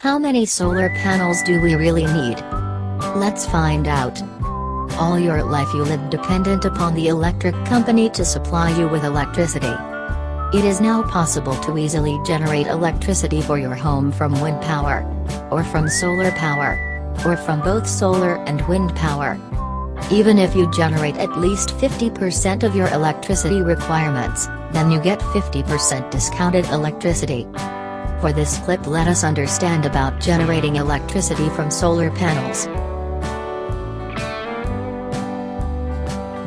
How many solar panels do we really need? Let's find out. All your life you lived dependent upon the electric company to supply you with electricity. It is now possible to easily generate electricity for your home from wind power, or from solar power, or from both solar and wind power. Even if you generate at least 50% of your electricity requirements, then you get 50% discounted electricity. For this clip, let us understand about generating electricity from solar panels.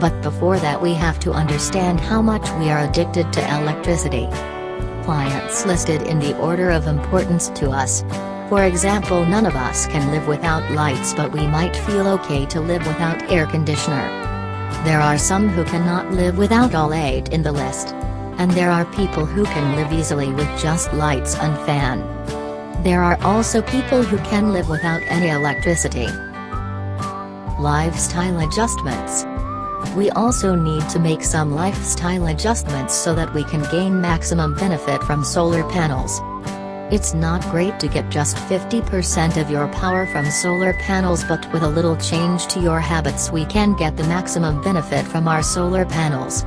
But before that, we have to understand how much we are addicted to electricity. Appliances listed in the order of importance to us. For example, none of us can live without lights, but we might feel okay to live without air conditioner. There are some who cannot live without all 8 in the list. And there are people who can live easily with just lights and fan. There are also people who can live without any electricity. Lifestyle adjustments. We also need to make some lifestyle adjustments so that we can gain maximum benefit from solar panels. It's not great to get just 50% of your power from solar panels, but with a little change to your habits we can get the maximum benefit from our solar panels.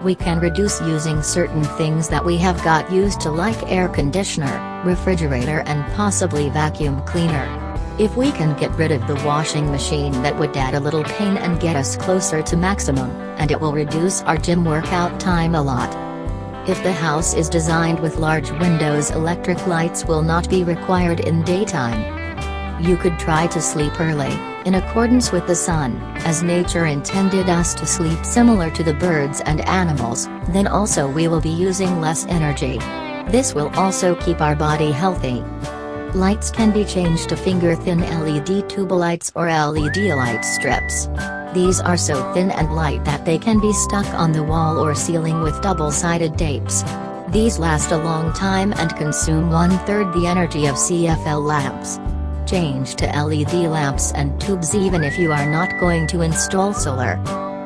We can reduce using certain things that we have got used to, like air conditioner, refrigerator and possibly vacuum cleaner. If we can get rid of the washing machine, that would add a little pain and get us closer to maximum, and it will reduce our gym workout time a lot. If the house is designed with large windows, electric lights will not be required in daytime. You could try to sleep early, in accordance with the sun, as nature intended us to sleep, similar to the birds and animals, then also we will be using less energy. This will also keep our body healthy. Lights can be changed to finger-thin LED tube lights or LED light strips. These are so thin and light that they can be stuck on the wall or ceiling with double-sided tapes. These last a long time and consume 1/3 the energy of CFL lamps. Change to LED lamps and tubes even if you are not going to install solar.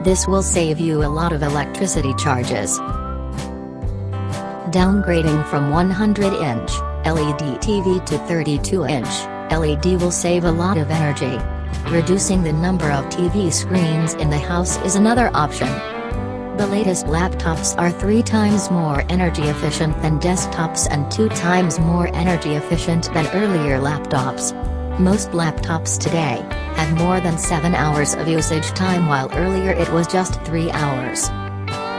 This will save you a lot of electricity charges. Downgrading from 100-inch LED TV to 32-inch LED will save a lot of energy. Reducing the number of TV screens in the house is another option. The latest laptops are 3 times more energy efficient than desktops and 2 times more energy efficient than earlier laptops. Most laptops today have more than 7 hours of usage time, while earlier it was just 3 hours.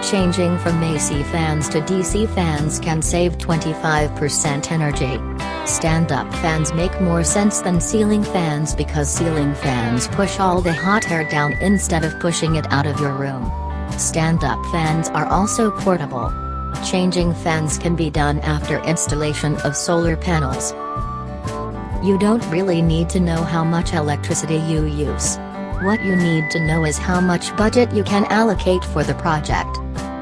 Changing from AC fans to DC fans can save 25% energy. Stand-up fans make more sense than ceiling fans because ceiling fans push all the hot air down instead of pushing it out of your room. Stand-up fans are also portable. Changing fans can be done after installation of solar panels. You don't really need to know how much electricity you use. What you need to know is how much budget you can allocate for the project.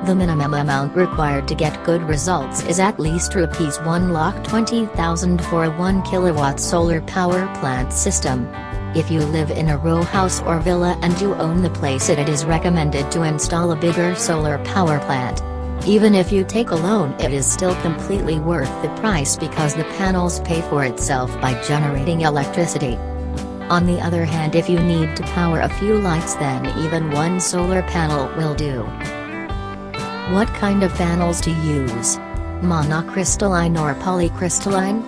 The minimum amount required to get good results is at least ₹1,20,000 for a 1 kilowatt solar power plant system. If you live in a row house or villa and you own the place, it is recommended to install a bigger solar power plant. Even if you take a loan, it is still completely worth the price because the panels pay for itself by generating electricity. On the other hand, if you need to power a few lights, then even 1 solar panel will do. What kind of panels to use? Monocrystalline or polycrystalline?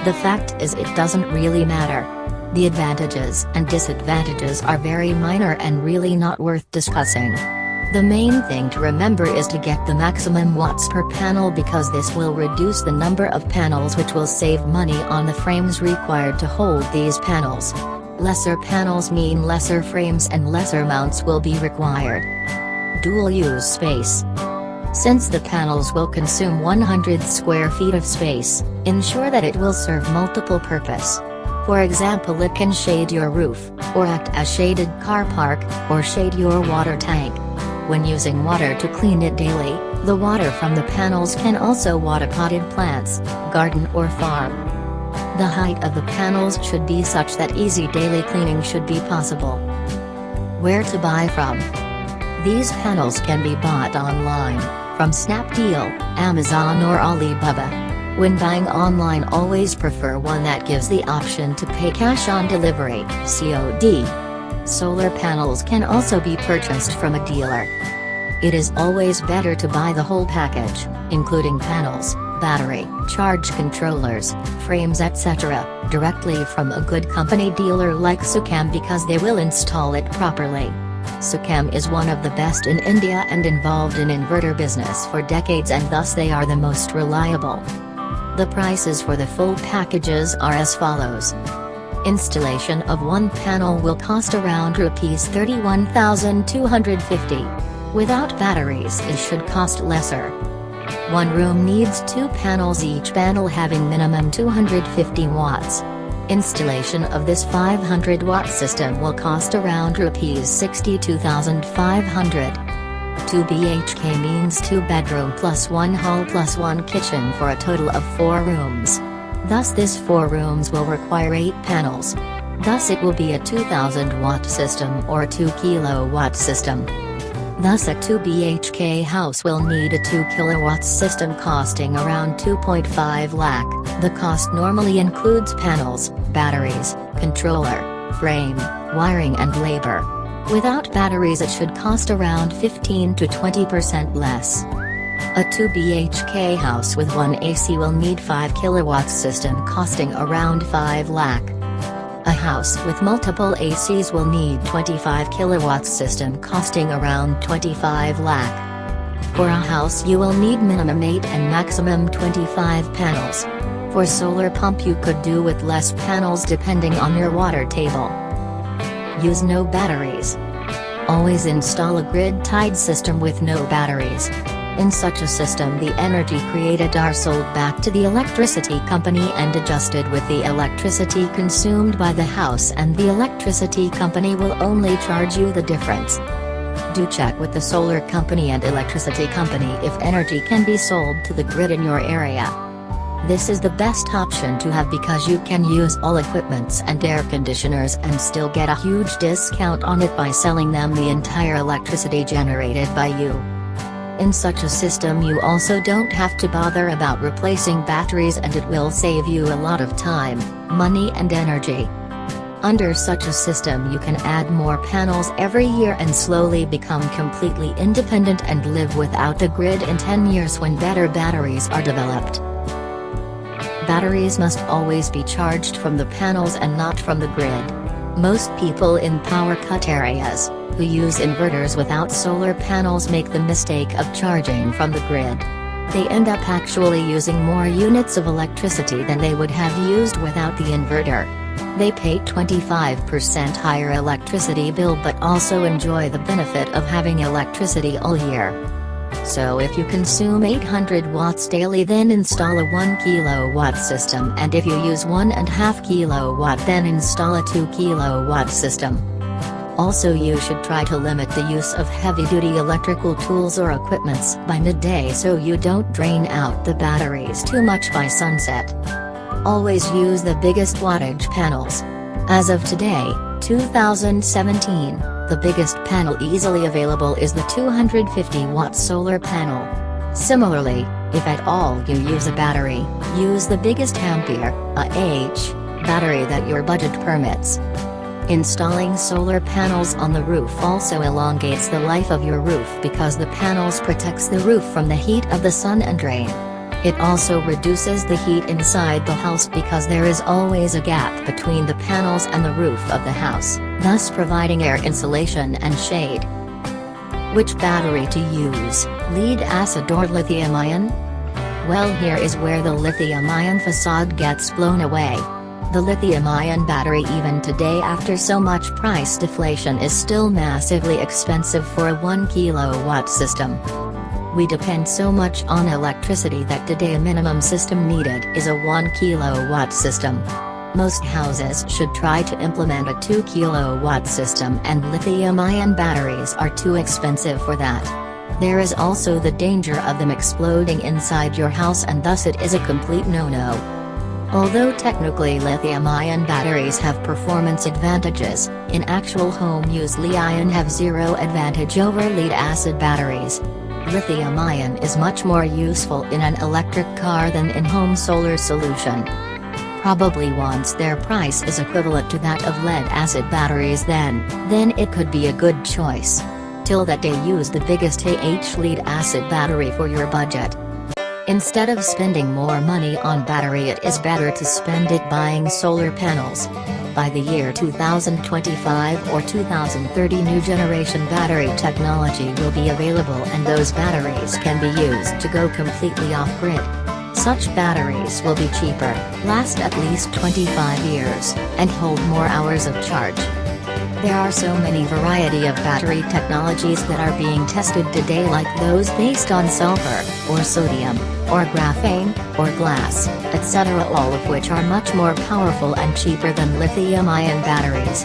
The fact is, it doesn't really matter. The advantages and disadvantages are very minor and really not worth discussing. The main thing to remember is to get the maximum watts per panel, because this will reduce the number of panels, which will save money on the frames required to hold these panels. Lesser panels mean lesser frames and lesser mounts will be required. Dual-use space. Since the panels will consume 100 square feet of space, ensure that it will serve multiple purpose. For example, it can shade your roof, or act as shaded car park, or shade your water tank. When using water to clean it daily, the water from the panels can also water potted plants, garden or farm. The height of the panels should be such that easy daily cleaning should be possible. Where to buy from? These panels can be bought online, from Snapdeal, Amazon or Alibaba. When buying online, always prefer one that gives the option to pay cash on delivery, COD. Solar panels can also be purchased from a dealer. It is always better to buy the whole package, including panels, battery, charge controllers, frames etc., directly from a good company dealer like Sucam, because they will install it properly. Sucam is one of the best in India and involved in inverter business for decades, and thus they are the most reliable. The prices for the full packages are as follows. Installation of one panel will cost around Rs 31,250. Without batteries it should cost lesser. One room needs 2 panels, each panel having minimum 250 watts. Installation of this 500 watt system will cost around Rs 62,500. 2 BHK means 2 bedroom plus 1 hall plus 1 kitchen for a total of 4 rooms. Thus this 4 rooms will require 8 panels. Thus it will be a 2000 watt system or a 2 kilowatt system. Thus a 2 BHK house will need a 2 kilowatts system costing around 2.5 lakh. The cost normally includes panels, batteries, controller, frame, wiring and labor. Without batteries it should cost around 15 to 20% less. A 2 BHK house with 1 AC will need 5 kilowatts system costing around 5 lakh. A house with multiple ACs will need 25 kilowatts system costing around 25 lakh. For a house you will need minimum 8 and maximum 25 panels. For solar pump you could do with less panels depending on your water table. Use no batteries. Always install a grid-tied system with no batteries. In such a system the energy created are sold back to the electricity company and adjusted with the electricity consumed by the house, and the electricity company will only charge you the difference. Do check with the solar company and electricity company if energy can be sold to the grid in your area. This is the best option to have because you can use all equipments and air conditioners and still get a huge discount on it by selling them the entire electricity generated by you. In such a system you also don't have to bother about replacing batteries, and it will save you a lot of time, money and energy. Under such a system you can add more panels every year and slowly become completely independent and live without the grid in 10 years when better batteries are developed. Batteries must always be charged from the panels and not from the grid. Most people in power cut areas, who use inverters without solar panels, make the mistake of charging from the grid. They end up actually using more units of electricity than they would have used without the inverter. They pay 25% higher electricity bill but also enjoy the benefit of having electricity all year. So if you consume 800 watts daily, then install a 1 kilowatt system, and if you use 1.5 kilowatt, then install a 2 kilowatt system. Also you should try to limit the use of heavy-duty electrical tools or equipments by midday so you don't drain out the batteries too much by sunset. Always use the biggest wattage panels. As of today, 2017, the biggest panel easily available is the 250 watt solar panel. Similarly, if at all you use a battery, use the biggest ampere, AH, battery that your budget permits. Installing solar panels on the roof also elongates the life of your roof because the panels protects the roof from the heat of the sun and rain. It also reduces the heat inside the house because there is always a gap between the panels and the roof of the house, thus providing air insulation and shade. Which battery to use, lead acid or lithium-ion? Well, here is where the lithium-ion facade gets blown away. The lithium-ion battery even today after so much price deflation is still massively expensive for a 1 kilowatt system. We depend so much on electricity that today a minimum system needed is a 1 kilowatt system. Most houses should try to implement a 2 kilowatt system, and lithium-ion batteries are too expensive for that. There is also the danger of them exploding inside your house, and thus it is a complete no-no. Although technically lithium-ion batteries have performance advantages, in actual home use Li-ion have zero advantage over lead-acid batteries. Lithium-ion is much more useful in an electric car than in-home solar solution. Probably once their price is equivalent to that of lead-acid batteries, then it could be a good choice. Till that day, use the biggest lead-acid battery for your budget. Instead of spending more money on battery, it is better to spend it buying solar panels. By the year 2025 or 2030, new generation battery technology will be available, and those batteries can be used to go completely off-grid. Such batteries will be cheaper, last at least 25 years, and hold more hours of charge. There are so many variety of battery technologies that are being tested today, like those based on sulfur, or sodium, or graphene, or glass, etc., all of which are much more powerful and cheaper than lithium-ion batteries.